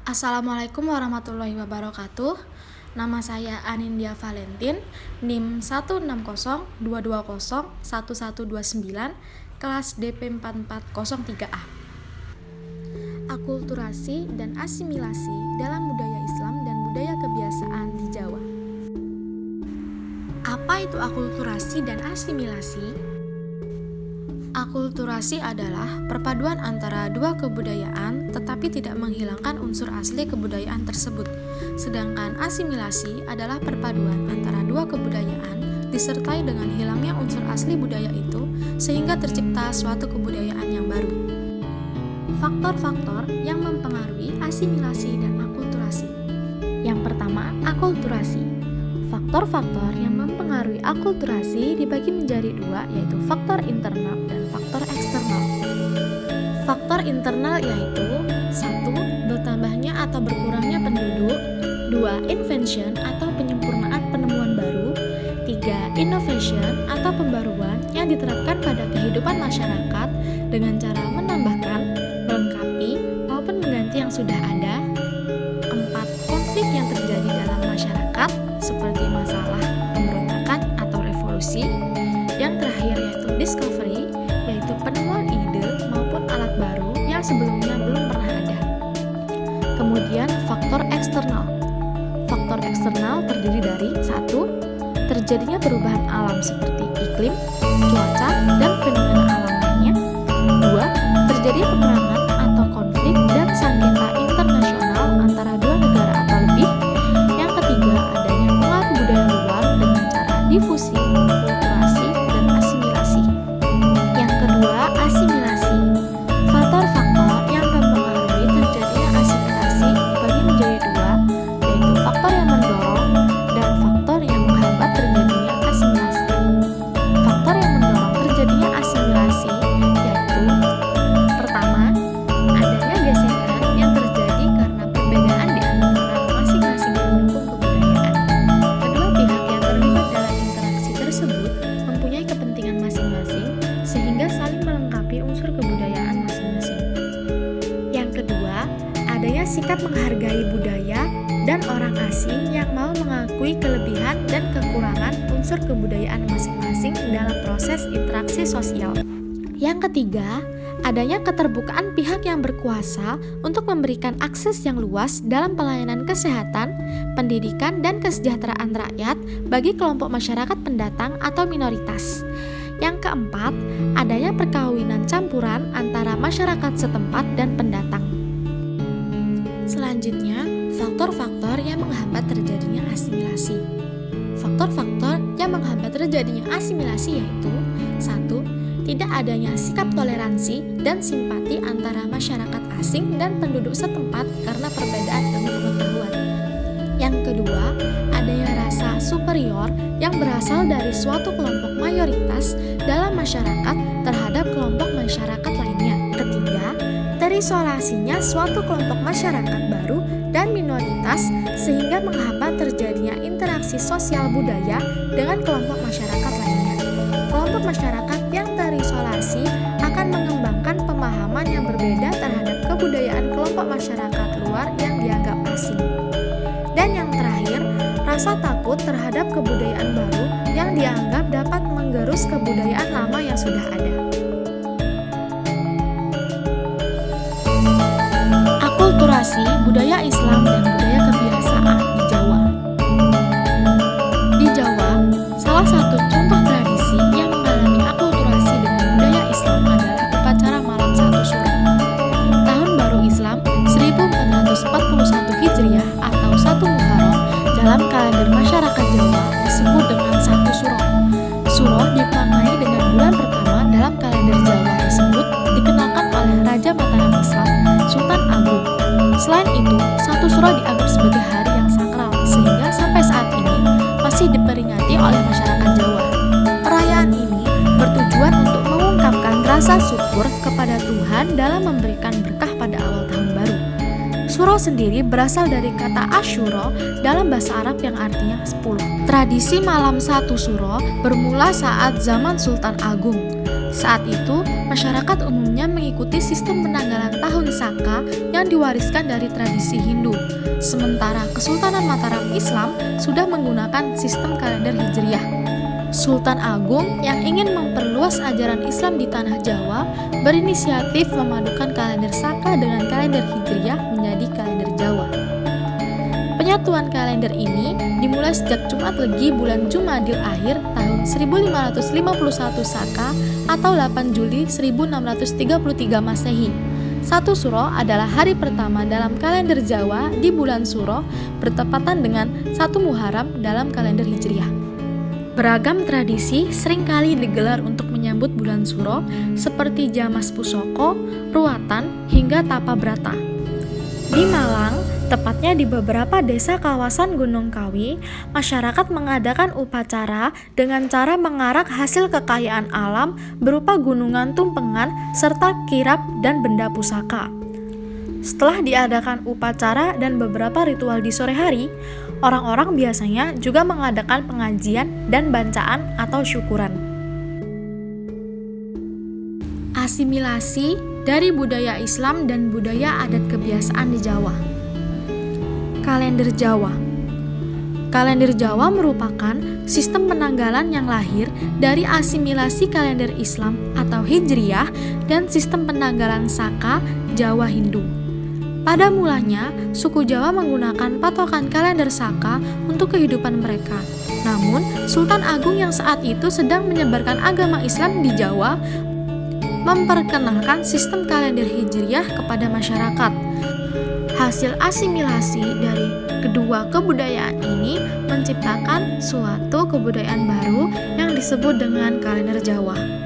Assalamualaikum warahmatullahi wabarakatuh. Nama saya Anindya Valentin, NIM 16022011129, kelas DP 4403A. Akulturasi dan asimilasi dalam budaya Islam dan budaya kebiasaan di Jawa. Apa itu akulturasi dan asimilasi? Akulturasi adalah perpaduan antara dua kebudayaan tetapi tidak menghilangkan unsur asli kebudayaan tersebut. Sedangkan asimilasi adalah perpaduan antara dua kebudayaan disertai dengan hilangnya unsur asli budaya itu sehingga tercipta suatu kebudayaan yang baru. Faktor-faktor yang mempengaruhi asimilasi dan akulturasi. Yang pertama, akulturasi. Faktor-faktor yang mempengaruhi akulturasi dibagi menjadi dua, yaitu faktor internal dan faktor eksternal. Faktor internal yaitu 1. Bertambahnya atau berkurangnya penduduk, 2. Invention atau penyempurnaan penemuan baru, 3. Innovation atau pembaruan yang diterapkan pada kehidupan masyarakat dengan cara menambahkan, melengkapi, maupun mengganti yang sudah ada, 4. Konflik yang terjadi dalam masyarakat seperti masalah pemberontakan atau revolusi. Yang terakhir yaitu discovery, yaitu penemuan ide maupun alat baru yang sebelumnya belum pernah ada. Kemudian faktor eksternal. Faktor eksternal terdiri dari 1. Terjadinya perubahan alam seperti iklim, cuaca, dan fenomena alam lainnya. 2. Terjadi peperangan atau konflik dan sengketa internasional antara dua negara atau lebih. Yang ketiga, adanya pengaruh budaya luar dengan cara difusi, akulturasi, dan asimilasi. Yang kedua, asimilasi. Faktor-faktor yang mempengaruhi terjadinya asimilasi dibagi menjadi dua, yaitu faktor yang mendorong dan faktor yang menghambat terjadinya asimilasi. Faktor yang mendorong terjadinya asimilasi yaitu pertama, adanya gesekan yang terjadi karena perbedaan di antara masing-masing pendukung kebudayaan. Kedua pihak yang terlibat dalam interaksi tersebut mempunyai kepentingan masing-masing sehingga saling melengkapi unsur kebudayaan masing-masing. Yang kedua, adanya sikap menghargai budaya dan orang asing yang mau mengakui kelebihan dan kekurangan unsur kebudayaan masing-masing dalam proses interaksi sosial. Yang ketiga, adanya keterbukaan pihak yang berkuasa untuk memberikan akses yang luas dalam pelayanan kesehatan, pendidikan, dan kesejahteraan rakyat bagi kelompok masyarakat pendatang atau minoritas. Yang keempat, adanya perkawinan campuran antara masyarakat setempat dan pendatang. Selanjutnya, faktor-faktor yang menghambat terjadinya asimilasi. Faktor-faktor yang menghambat terjadinya asimilasi yaitu 1. Tidak adanya sikap toleransi dan simpati antara masyarakat asing dan penduduk setempat karena perbedaan ilmu pengetahuan. Yang kedua, adanya rasa superior yang berasal dari suatu kelompok mayoritas dalam masyarakat terhadap kelompok masyarakat lainnya. Ketiga, terisolasinya suatu kelompok masyarakat baru dan minoritas sehingga menghambat terjadinya interaksi sosial budaya dengan kelompok masyarakat lainnya. Kelompok masyarakat yang terisolasi akan mengembangkan pemahaman yang berbeda terhadap kebudayaan kelompok masyarakat luar yang dianggap asing. Dan yang terakhir, rasa takut terhadap kebudayaan baru yang dianggap dapat menggerus kebudayaan lama yang sudah ada. Akulturasi budaya Islam dan budaya kebiasaan di Jawa. Di Jawa, salah satu contoh tradisi yang mengalami akulturasi dengan budaya Islam adalah upacara malam 1 Suro. Tahun Baru Islam 1441 Hijriah atau 1 Muharram dalam kalender masyarakat Jawa disebut dengan 1 Suro. Suro dimaknai dengan bulan pertama dalam kalender Jawa tersebut dikenalkan oleh Raja Mataram Islam, Sultan Agung. Selain itu, 1 Suro dianggap sebagai hari yang sakral sehingga sampai saat ini masih diperingati oleh masyarakat Jawa. Perayaan ini bertujuan untuk mengungkapkan rasa syukur kepada Tuhan dalam memberikan berkah pada awal tahun baru. Suro sendiri berasal dari kata Asyuro dalam bahasa Arab yang artinya 10. Tradisi malam 1 Suro bermula saat zaman Sultan Agung. Saat itu, masyarakat umumnya mengikuti sistem penanggalan tahun Saka yang diwariskan dari tradisi Hindu. Sementara Kesultanan Mataram Islam sudah menggunakan sistem kalender Hijriah. Sultan Agung yang ingin memperluas ajaran Islam di tanah Jawa berinisiatif memadukan kalender Saka dengan kalender Hijriah menjadi kalender Jawa. Penyatuan kalender ini dimulai sejak Jumat Legi bulan Jumadil Akhir tahun 1551 Saka atau 8 Juli 1633 Masehi. 1 Suro adalah hari pertama dalam kalender Jawa di bulan Suro bertepatan dengan 1 Muharram dalam kalender Hijriah. Beragam tradisi seringkali digelar untuk menyambut bulan Suro seperti Jamas Pusoko, Ruatan, hingga Tapa Brata. Di Malang, tepatnya di beberapa desa kawasan Gunung Kawi, masyarakat mengadakan upacara dengan cara mengarak hasil kekayaan alam berupa gunungan tumpengan serta kirap dan benda pusaka. Setelah diadakan upacara dan beberapa ritual di sore hari, orang-orang biasanya juga mengadakan pengajian dan bacaan atau syukuran. Asimilasi dari budaya Islam dan budaya adat kebiasaan di Jawa. Kalender Jawa. Kalender Jawa merupakan sistem penanggalan yang lahir dari asimilasi kalender Islam atau Hijriah dan sistem penanggalan Saka Jawa Hindu. Pada mulanya, suku Jawa menggunakan patokan kalender Saka untuk kehidupan mereka. Namun, Sultan Agung yang saat itu sedang menyebarkan agama Islam di Jawa memperkenalkan sistem kalender Hijriah kepada masyarakat. Hasil asimilasi dari kedua kebudayaan ini menciptakan suatu kebudayaan baru yang disebut dengan kalender Jawa.